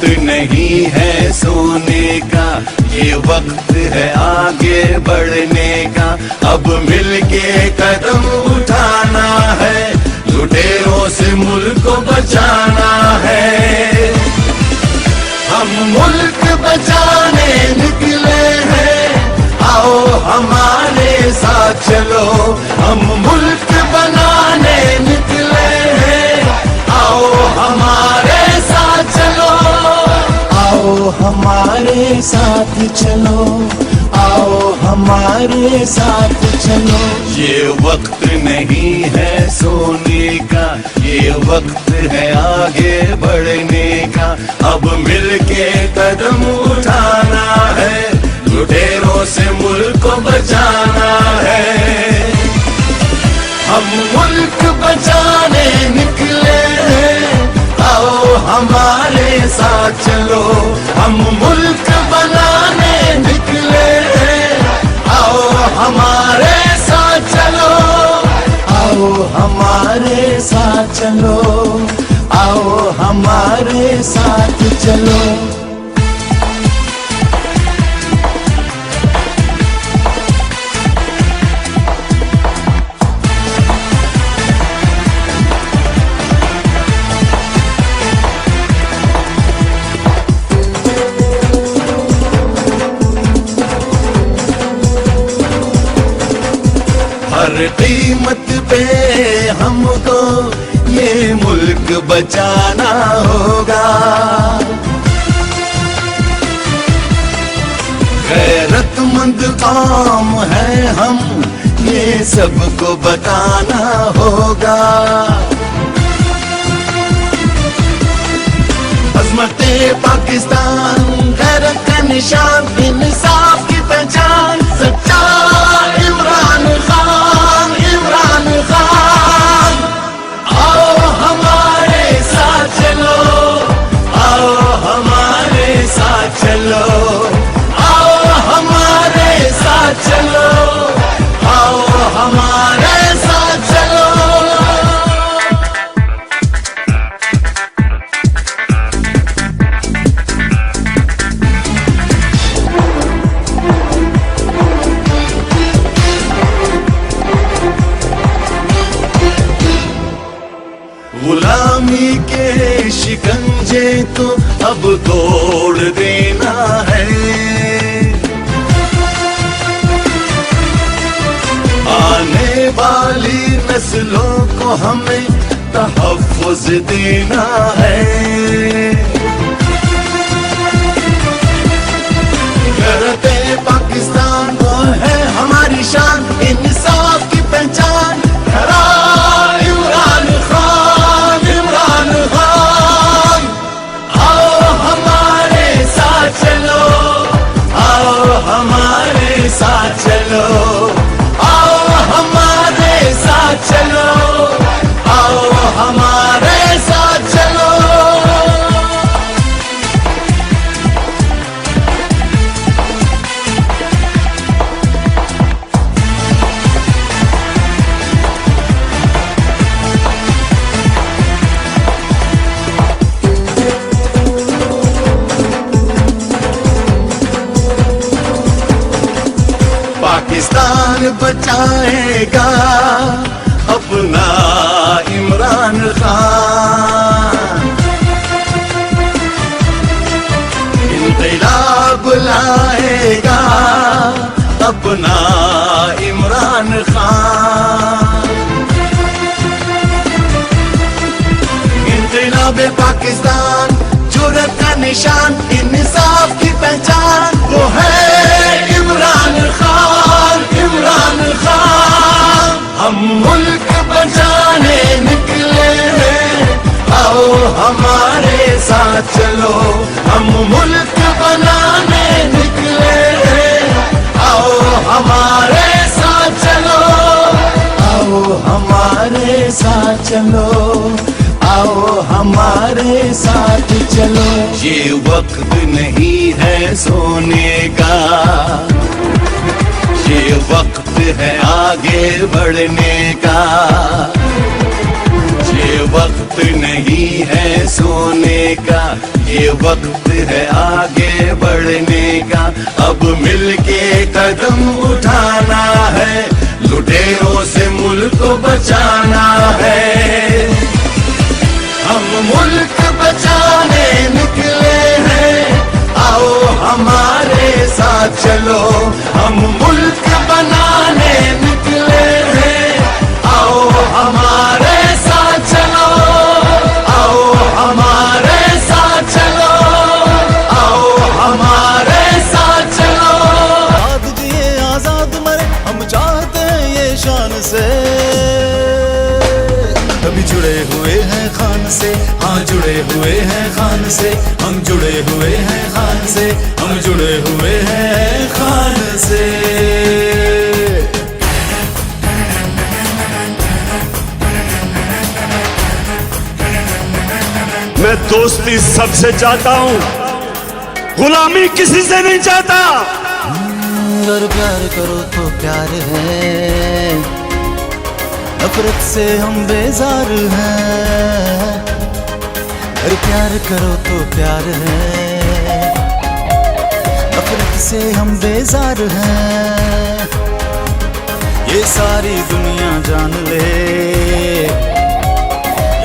वक्त नहीं है सोने का, ये वक्त है आगे बढ़ने का। अब मिलके कदम उठाना है, लुटेरों से मुल्क को बचाना है। हम मुल्क बचाने निकले हैं, आओ हमारे साथ चलो। हम मुल्क बनाने निकले हैं, आओ हमारे साथ चलो। आओ हमारे साथ चलो, आओ हमारे साथ चलो। ये वक्त नहीं है सोने का, ये वक्त है आगे बढ़ने का। अब मिलके कदम उठाना है, लुटेरों से मुल्क को बचाना है। हम मुल्क बचाने निकले हैं, आओ हमारे साथ चलो। हम मुल्क बनाने निकले हैं, आओ हमारे साथ चलो। आओ हमारे साथ चलो, आओ हमारे साथ चलो। हर कीमत पे हमको ये मुल्क बचाना होगा। गैरतमंद कौम है हम, ये सबको बताना होगा। अज़मते पाकिस्तान गैरत का निशान, इंसाफ की पहचान, सच्चा इमरान खान, इमरान खान। आओ हमारे साथ चलो, आओ हमारे साथ चलो। आओ हमारे साथ चलो, आओ हमारे साथ चलो। गुलामी के शिकंजे तो अब तोड़ देना है। आने वाली नस्लों को हमें तहफ़्फ़ुज़ देना है। गैरते पाकिस्तान वो है हमारी शान, इंसाफ की पहचान। इमरान खान, इमरान खान। आओ हमारे साथ चलो, आओ हमारे साथ चलो। आओ हमारे साथ चलो, आओ हमारे साथ चलो। पाकिस्तान बचाएगा अपना इमरान खान। इंक़िलाब लाएगा अपना इमरान खान। इंक़िलाब पाकिस्तान जुर्रत का निशान, इंसाफ की पहचान। वो है इमरान खान, इमरान खान। हम मुल्क बचाने निकले हैं, आओ हमारे साथ चलो। हम मुल्क बनाने निकले हैं, आओ हमारे साथ चलो। आओ हमारे साथ चलो, आओ हमारे साथ चलो। ये वक्त नहीं है सोने का, ये वक्त है आगे बढ़ने का। ये वक्त नहीं है सोने का, ये वक्त है आगे बढ़ने का। अब मिलके कदम उठाना है, लुटेरों से मुल्क को बचाना है। हम मुल्क बचाने निकले हैं, आओ हमारे साथ चलो। हम मुल्क बनाने निकले हैं, आओ हमारे साथ चलो। आओ हमारे साथ चलो, आओ हमारे साथ चलो। आजाद जिए आजाद मरे, हम चाहते हैं ये शान से। कभी जुड़े हुए हैं खान से, हाँ जुड़े हुए हैं खान से। हम जुड़े हुए हैं खान से, हम जुड़े हुए हैं खान से। मैं दोस्ती सबसे चाहता हूँ, गुलामी किसी से नहीं चाहता। अगर प्यार करो तो प्यार है, नफरत से हम बेजार हैं। अगर प्यार करो तो प्यार है, नफरत से हम बेजार हैं। ये सारी दुनिया जान ले,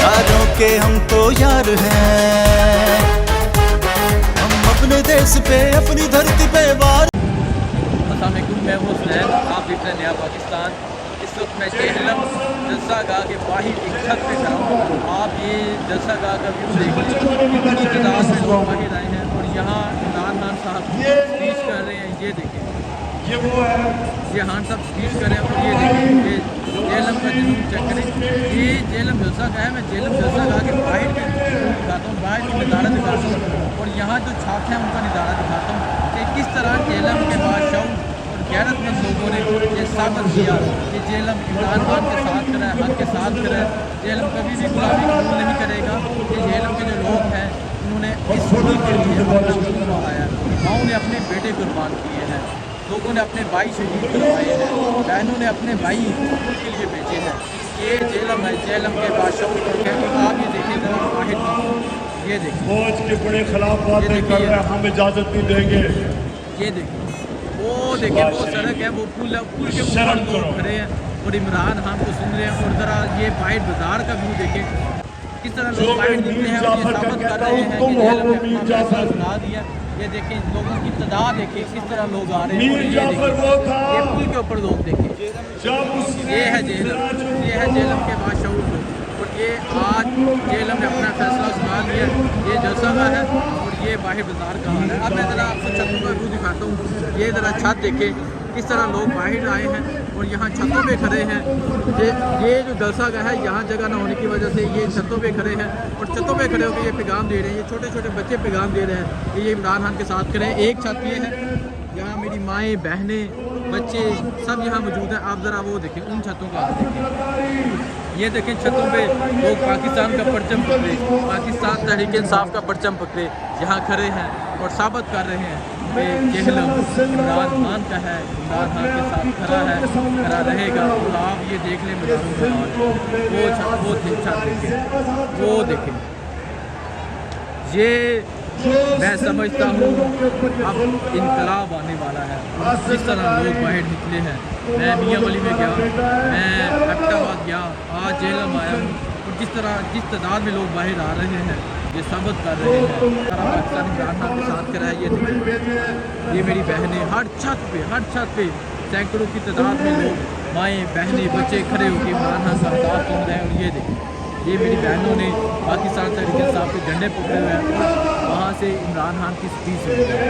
यारों के हम तो यार हैं। हम अपने देश पे, अपनी धरती पे वार। अस्सलामुअलैकुम, मैं हूँ हुसैन, आप देख रहे हैं नया पाकिस्तान। इस वक्त मैं जेहलम जलसागाह के बाहर एक छत पे खड़ा हूँ। आप ये जलसागाह का व्यू देखिए, कितनी तादाद में लोग बाहर आए हैं और यहाँ इमरान खान साहब स्पीच कर रहे हैं। ये देखें, ये वो है, ये खान साहब स्पीच कर रहे हैं। और ये देखें, ये जेहलम का जुनून चेक करें। ये जेहलम जलसागाह है। मैं जेहलम जलसागाह के बाहर की दिखाता हूँ, बाहर की नज़ारा दिखाता हूँ और यहाँ जो छात्र हैं उनका नज़ारा दिखाता हूँ कि किस तरह जेहलम के बादशाह गैरतमंद लोगों ने ये साबित किया कि जेहलम इमरान खान के साथ खड़ा है, हक के साथ खड़ा है। जेहलम कभी भी गुलामी कबूल नहीं करेगा। ये जेहलम के जो लोग हैं उन्होंने इस मुल्क के लिए अपना खून बहाया है। माओं ने अपने बेटे कुर्बान किए हैं, लोगों ने अपने भाई शहीद करवाए हैं, बहनों ने अपने भाई के लिए बेचे हैं। ये जेहलम है, जेहलम के बादशाह। आप ये देखिए जरा बाहर, ये देखिए फौज के बड़े खिलाफ बातें कर रहे हैं, हम इजाजत नहीं देंगे। ये देखिए, वो देखिए वो सड़क है, वो पुल के ऊपर लोग खड़े हैं और इमरान खान को सुन रहे हैं। और ज़रा ये बाहर बाजार का व्यू देखें, किस तरह लोग बाहर निकले हैं और ये साबित कर रहे हैं कि जेहलम ने अपना फैसला सुना दिया। ये देखें, लोगों की तादाद देखिए, किस तरह लोग आ रहे हैं। और ये देखिए, ये पुल के ऊपर लोग देखें, ये है जेहलम, ये है जेहलम के बादशाह लोग। और ये आज जेहलम ने अपना फैसला सुना दिया। ये जलसागाह है और ये बाहर बाजार का हाल है। अब मैं ज़रा आपको छतों का व्यू दिखाता हूँ। ये ज़रा छत देखें, किस तरह लोग बाहर आए हैं और यहाँ छतों पे खड़े हैं। ये जो जलसागाह है, यहाँ जगह ना होने की वजह से ये छतों पे खड़े हैं और छतों पे खड़े होकर ये पैगाम दे रहे हैं। ये छोटे छोटे बच्चे पैगाम दे रहे हैं कि ये इमरान खान के साथ खड़े हैं। एक छत ये है, यहाँ मेरी माएँ, बहनें, बच्चे सब यहाँ मौजूद हैं। आप ज़रा वो देखें, उन छतों का देखें। ये देखें, छतों पे लोग पाकिस्तान का परचम पकड़े, पाकिस्तान तहरीक इंसाफ का परचम पकड़े यहाँ खड़े हैं और साबित कर रहे हैं कि जेहलम इमरान खान का है, इमरान खान के साथ खड़ा है, खड़ा रहेगा। और आप ये देख लें मैदानों के हाल, वो छत देखें, वो देखें। ये मैं समझता हूँ अब इनकलाब आने वाला है। जिस तरह लोग बाहर निकले हैं, मैं मियाँ वली में गया, मैं एबटाबाद गया, आज जेहलम आया हूँ और जिस तादाद में लोग बाहर आ रहे हैं ये साबित कर रहे हैं सारा पाकिस्तान इमरान खान के साथ करा है। ये देखिए, ये मेरी बहनें हर छत पे सैकड़ों की तादाद में लोग, माएँ, बहनें, बच्चे खड़े होकर इमरान खान का साथ सुन रहे हैं। और ये देखिए, ये मेरी बहनों ने पाकिस्तान तहरीक इंसाफ के झंडे पकड़े हुए हैं और वहाँ से इमरान खान की स्पीच सुनी है।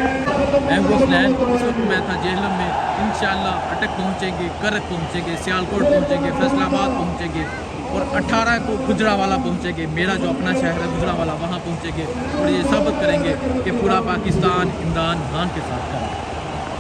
मैं हूँ हुसैन, इस वक्त मैं था जेहलम में। इंशाअल्लाह अटक पहुँचेंगे, करक पहुँचेंगे, सियालकोट पहुँचेंगे, फैसलाबाद पहुँचेंगे और 18 को गुजरावाला पहुँचेंगे। मेरा जो अपना शहर है गुजरावाला, वहाँ पहुँचेंगे और ये साबित करेंगे कि पूरा पाकिस्तान इमरान खान के साथ खड़ा है।